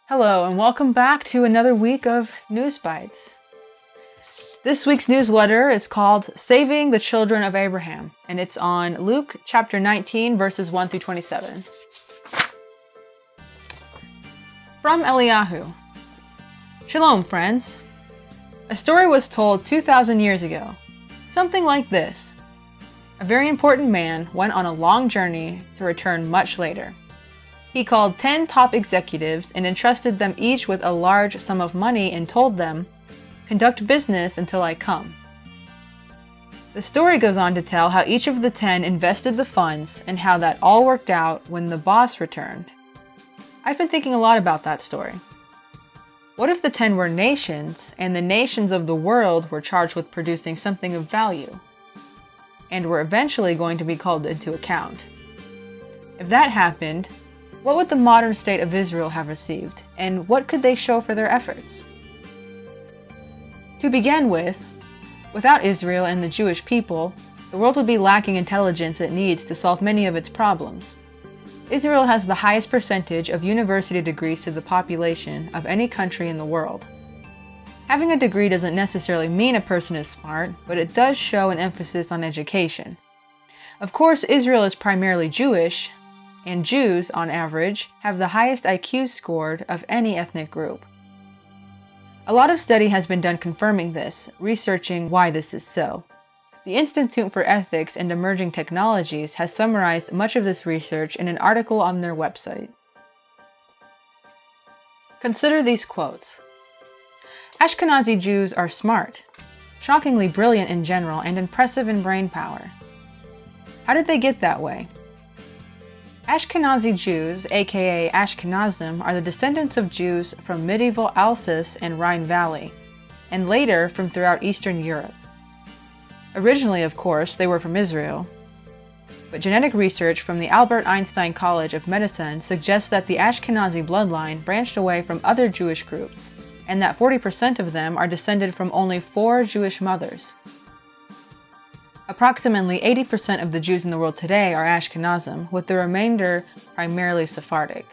Hello, and welcome back to another week of News Bytes. This week's newsletter is called Saving the Children of Abraham, and it's on Luke chapter 19, verses 1 through 27. From Eliyahu. Shalom, friends. A story was told 2,000 years ago. Something like this. A very important man went on a long journey to return much later. He called 10 top executives and entrusted them each with a large sum of money and told them, "Conduct business until I come." The story goes on to tell how each of the 10 invested the funds and how that all worked out when the boss returned. I've been thinking a lot about that story. What if the 10 were nations, and the nations of the world were charged with producing something of value, and were eventually going to be called into account? If that happened, what would the modern state of Israel have received, and what could they show for their efforts? To begin with, without Israel and the Jewish people, the world would be lacking intelligence it needs to solve many of its problems. Israel has the highest percentage of university degrees to the population of any country in the world. Having a degree doesn't necessarily mean a person is smart, but it does show an emphasis on education. Of course, Israel is primarily Jewish, and Jews, on average, have the highest IQ scored of any ethnic group. A lot of study has been done confirming this, researching why this is so. The Institute for Ethics and Emerging Technologies has summarized much of this research in an article on their website. Consider these quotes. Ashkenazi Jews are smart, shockingly brilliant in general, and impressive in brain power. How did they get that way? Ashkenazi Jews, aka Ashkenazim, are the descendants of Jews from medieval Alsace and Rhine Valley, and later from throughout Eastern Europe. Originally, of course, they were from Israel, but genetic research from the Albert Einstein College of Medicine suggests that the Ashkenazi bloodline branched away from other Jewish groups, and that 40% of them are descended from only 4 Jewish mothers. Approximately 80% of the Jews in the world today are Ashkenazim, with the remainder primarily Sephardic.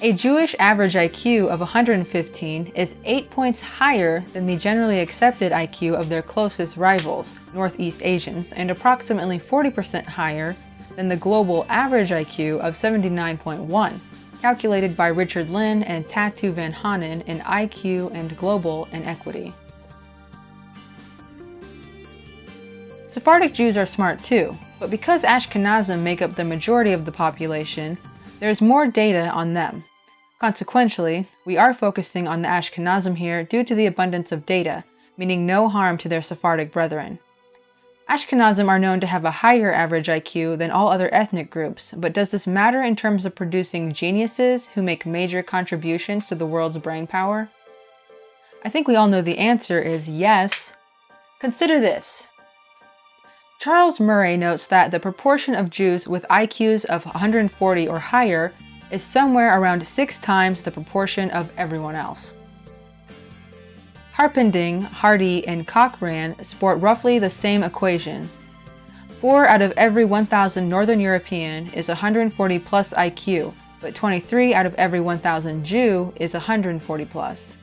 A Jewish average IQ of 115 is 8 points higher than the generally accepted IQ of their closest rivals, Northeast Asians, and approximately 40% higher than the global average IQ of 79.1, calculated by Richard Lynn and Tatu Van Hanen in IQ and Global Inequity. Sephardic Jews are smart too, but because Ashkenazim make up the majority of the population, there is more data on them. Consequently, we are focusing on the Ashkenazim here due to the abundance of data, meaning no harm to their Sephardic brethren. Ashkenazim are known to have a higher average IQ than all other ethnic groups, but does this matter in terms of producing geniuses who make major contributions to the world's brain power? I think we all know the answer is yes. Consider this. Charles Murray notes that the proportion of Jews with IQs of 140 or higher is somewhere around 6 times the proportion of everyone else. Harpending, Hardy, and Cochran sport roughly the same equation. 4 out of every 1,000 Northern European is 140 plus IQ, but 23 out of every 1,000 Jew is 140 plus.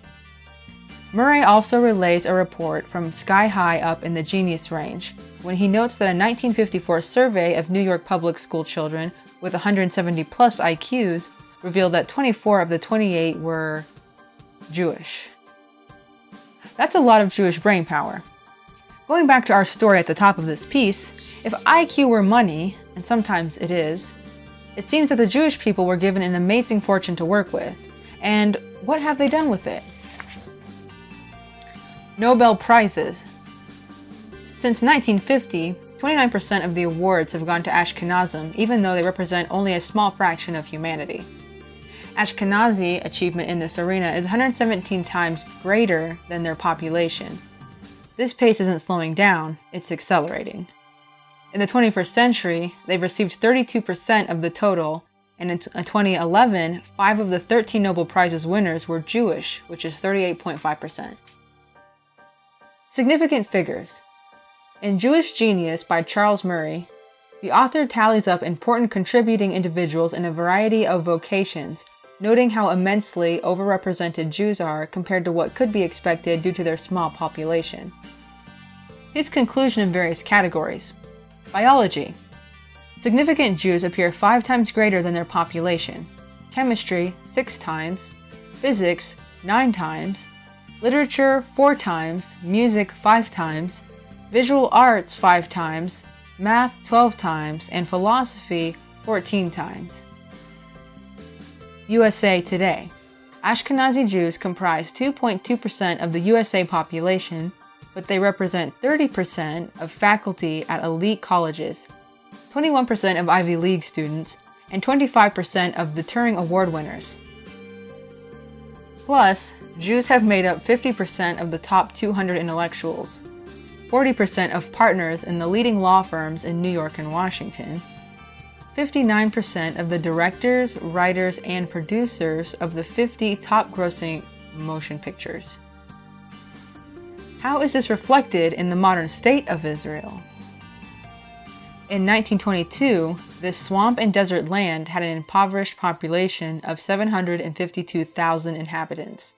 Murray also relays a report from sky high up in the genius range, when he notes that a 1954 survey of New York public school children with 170 plus IQs revealed that 24 of the 28 were Jewish. That's a lot of Jewish brain power. Going back to our story at the top of this piece, if IQ were money, and sometimes it is, it seems that the Jewish people were given an amazing fortune to work with. And what have they done with it? Nobel Prizes. Since 1950, 29% of the awards have gone to Ashkenazim, even though they represent only a small fraction of humanity. Ashkenazi achievement in this arena is 117 times greater than their population. This pace isn't slowing down, it's accelerating. In the 21st century, they've received 32% of the total, and in 2011, 5 of the 13 Nobel Prizes winners were Jewish, which is 38.5%. Significant figures. In Jewish Genius by Charles Murray, the author tallies up important contributing individuals in a variety of vocations noting how immensely overrepresented Jews are compared to what could be expected due to their small population. His conclusion in various categories. Biology. Significant Jews appear 5 times greater than their population. Chemistry, 6 times. Physics, 9 times. Literature, 4 times. Music, 5 times. Visual arts, 5 times. Math, 12 times. And philosophy, 14 times. USA Today. Ashkenazi Jews comprise 2.2% of the USA population, but they represent 30% of faculty at elite colleges, 21% of Ivy League students, and 25% of the Turing Award winners. Plus, Jews have made up 50% of the top 200 intellectuals, 40% of partners in the leading law firms in New York and Washington, 59% of the directors, writers, and producers of the 50 top-grossing motion pictures. How is this reflected in the modern state of Israel? In 1922, this swamp and desert land had an impoverished population of 752,000 inhabitants.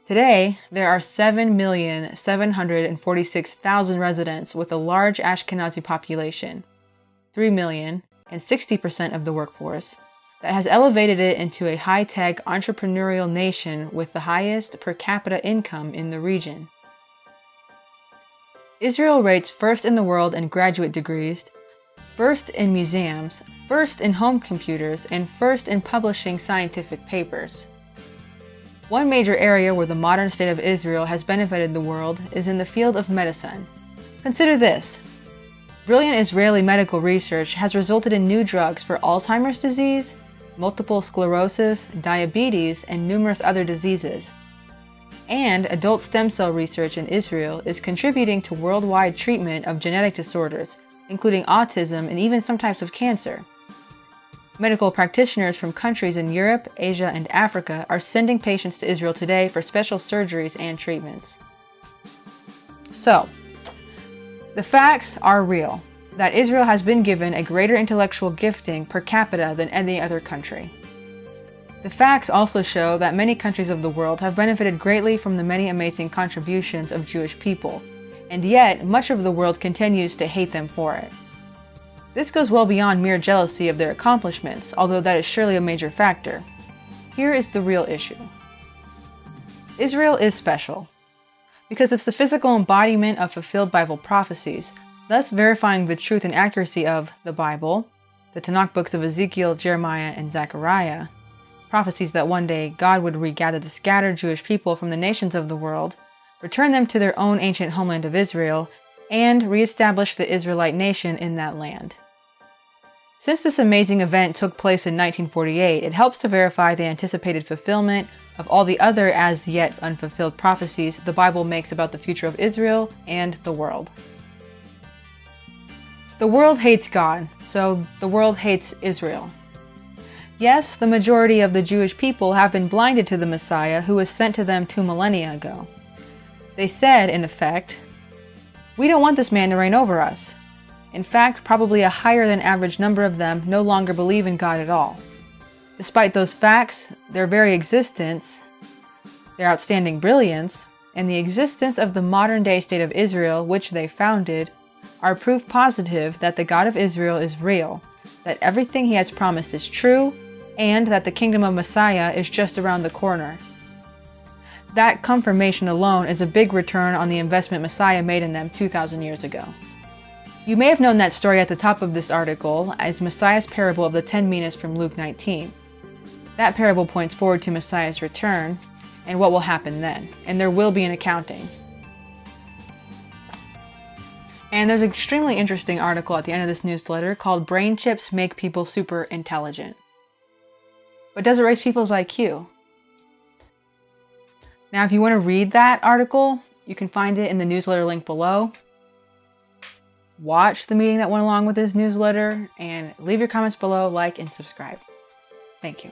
Today, there are 7,746,000 residents with a large Ashkenazi population, 3 million, and 60% of the workforce, that has elevated it into a high-tech entrepreneurial nation with the highest per capita income in the region. Israel rates first in the world in graduate degrees, first in museums, first in home computers, and first in publishing scientific papers. One major area where the modern state of Israel has benefited the world is in the field of medicine. Consider this. Brilliant Israeli medical research has resulted in new drugs for Alzheimer's disease, multiple sclerosis, diabetes, and numerous other diseases. And adult stem cell research in Israel is contributing to worldwide treatment of genetic disorders, including autism and even some types of cancer. Medical practitioners from countries in Europe, Asia, and Africa are sending patients to Israel today for special surgeries and treatments. So, the facts are real, that Israel has been given a greater intellectual gifting per capita than any other country. The facts also show that many countries of the world have benefited greatly from the many amazing contributions of Jewish people, and yet much of the world continues to hate them for it. This goes well beyond mere jealousy of their accomplishments, although that is surely a major factor. Here is the real issue. Israel is special because it's the physical embodiment of fulfilled Bible prophecies, thus verifying the truth and accuracy of the Bible, the Tanakh books of Ezekiel, Jeremiah, and Zechariah, prophecies that one day God would regather the scattered Jewish people from the nations of the world, return them to their own ancient homeland of Israel, and reestablish the Israelite nation in that land. Since this amazing event took place in 1948, it helps to verify the anticipated fulfillment of all the other as yet unfulfilled prophecies the Bible makes about the future of Israel and the world. The world hates God, so the world hates Israel. Yes, the majority of the Jewish people have been blinded to the Messiah who was sent to them 2 millennia ago. They said, in effect, "We don't want this man to reign over us." In fact, probably a higher than average number of them no longer believe in God at all. Despite those facts, their very existence, their outstanding brilliance, and the existence of the modern-day state of Israel, which they founded, are proof positive that the God of Israel is real, that everything he has promised is true, and that the kingdom of Messiah is just around the corner. That confirmation alone is a big return on the investment Messiah made in them 2,000 years ago. You may have known that story at the top of this article as Messiah's parable of the 10 minas from Luke 19. That parable points forward to Messiah's return and what will happen then, and there will be an accounting. And there's an extremely interesting article at the end of this newsletter called "Brain Chips Make People Super Intelligent." But does it raise people's IQ? Now, if you want to read that article, you can find it in the newsletter link below. Watch the meeting that went along with this newsletter, and leave your comments below, like, and subscribe. Thank you.